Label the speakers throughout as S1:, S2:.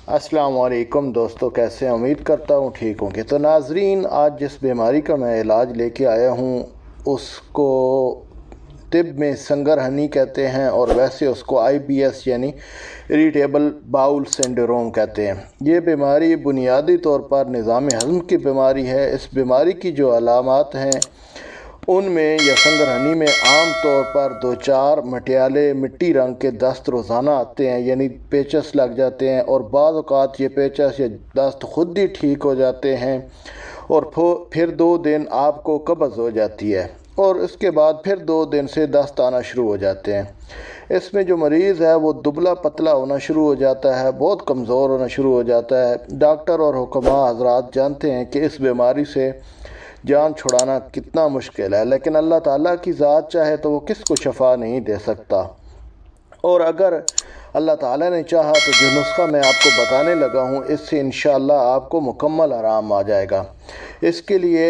S1: अस्सलाम वालेकुम दोस्तों, कैसे हैं? उम्मीद करता हूँ ठीक होंगे। तो नाजरीन, आज जिस बीमारी का मैं इलाज लेके आया हूँ उसको तिब में संगरहनी कहते हैं और वैसे उसको IBS यानी इरिटेबल बाउल सिंड्रोम कहते हैं। ये बीमारी बुनियादी तौर पर निज़ाम हज़म की बीमारी है। इस बीमारी की जो अलामात हैं उनमें या संगरहनी में आम तौर पर 2-4 मटियाले मिट्टी रंग के दस्त रोज़ाना आते हैं, यानी पेचस लग जाते हैं, और बाज़ औक़ात ये पेचस या दस्त खुद ही ठीक हो जाते हैं और फिर 2 दिन आपको कब्ज़ हो जाती है और उसके बाद फिर 2 दिन से दस्त आना शुरू हो जाते हैं। इसमें जो मरीज़ है वो दुबला पतला होना शुरू हो जाता है, बहुत कमज़ोर होना शुरू हो जाता है। डॉक्टर और हुक्मा हज़रात जानते हैं कि इस बीमारी से जान छुड़ाना कितना मुश्किल है, लेकिन अल्लाह ताला की ज़ात चाहे तो वो किसको शफा नहीं दे सकता। और अगर अल्लाह ताला ने चाहा तो जो नुस्खा मैं आपको बताने लगा हूँ इससे इंशाअल्लाह आपको मुकम्मल आराम आ जाएगा। इसके लिए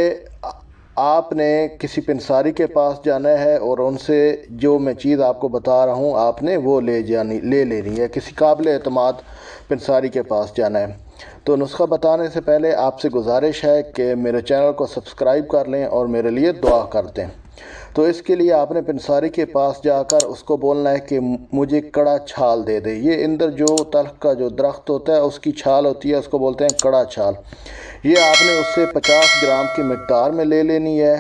S1: आपने किसी पंसारी के पास जाना है और उनसे जो मैं चीज़ आपको बता रहा हूँ आपने वो ले लेनी है। किसी काबिल एतमाद पंसारी के पास जाना है। तो नुस्खा बताने से पहले आपसे गुजारिश है कि मेरे चैनल को सब्सक्राइब कर लें और मेरे लिए दुआ कर दें। तो इसके लिए आपने पंसारी के पास जाकर उसको बोलना है कि मुझे कड़ा छाल दे दे। ये इंदर जो तल्ख का जो दरख्त होता है उसकी छाल होती है, उसको बोलते हैं कड़ा छाल। ये आपने उससे 50 ग्राम की मिकदार में ले लेनी है।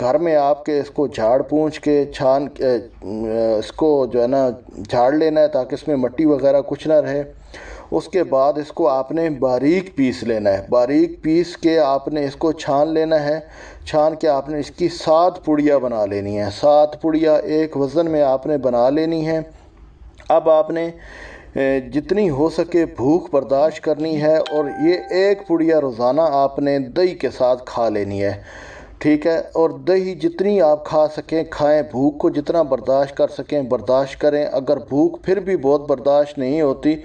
S1: घर में आपके इसको झाड़ पूंछ के छान इसको जो है ना झाड़ लेना है ताकि इसमें मिट्टी वगैरह कुछ ना रहे। उसके बाद इसको आपने बारीक पीस लेना है। बारीक पीस के आपने इसको छान लेना है। छान के आपने इसकी 7 पुड़िया बना लेनी है। 7 पुड़िया एक वज़न में आपने बना लेनी है। अब आपने जितनी हो सके भूख बर्दाश्त करनी है और ये एक पुड़िया रोज़ाना आपने दही के साथ खा लेनी है, ठीक है। और दही जितनी आप खा सकें खाएं, भूख को जितना बर्दाश्त कर सकें बर्दाश्त करें। अगर भूख फिर भी बहुत बर्दाश्त नहीं होती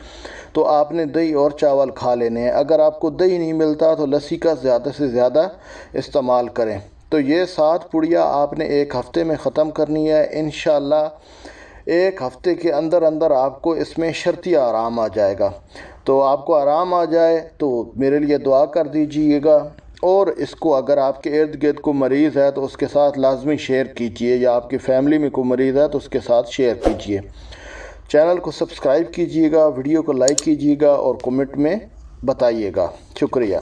S1: तो आपने दही और चावल खा लेने हैं। अगर आपको दही नहीं मिलता तो लस्सी का ज़्यादा से ज़्यादा इस्तेमाल करें। तो ये 7 पुड़िया आपने एक हफ़्ते में ख़त्म करनी है। इंशाअल्लाह एक हफ़्ते के अंदर अंदर आपको इसमें शर्ती आराम आ जाएगा। तो आपको आराम आ जाए तो मेरे लिए दुआ कर दीजिएगा। और इसको अगर आपके इर्द गिर्द को मरीज़ है तो उसके साथ लाजमी शेयर कीजिए, या आपकी फ़ैमिली में कोई मरीज़ है तो उसके साथ शेयर कीजिए। चैनल को सब्सक्राइब कीजिएगा, वीडियो को लाइक कीजिएगा और कमेंट में बताइएगा। शुक्रिया।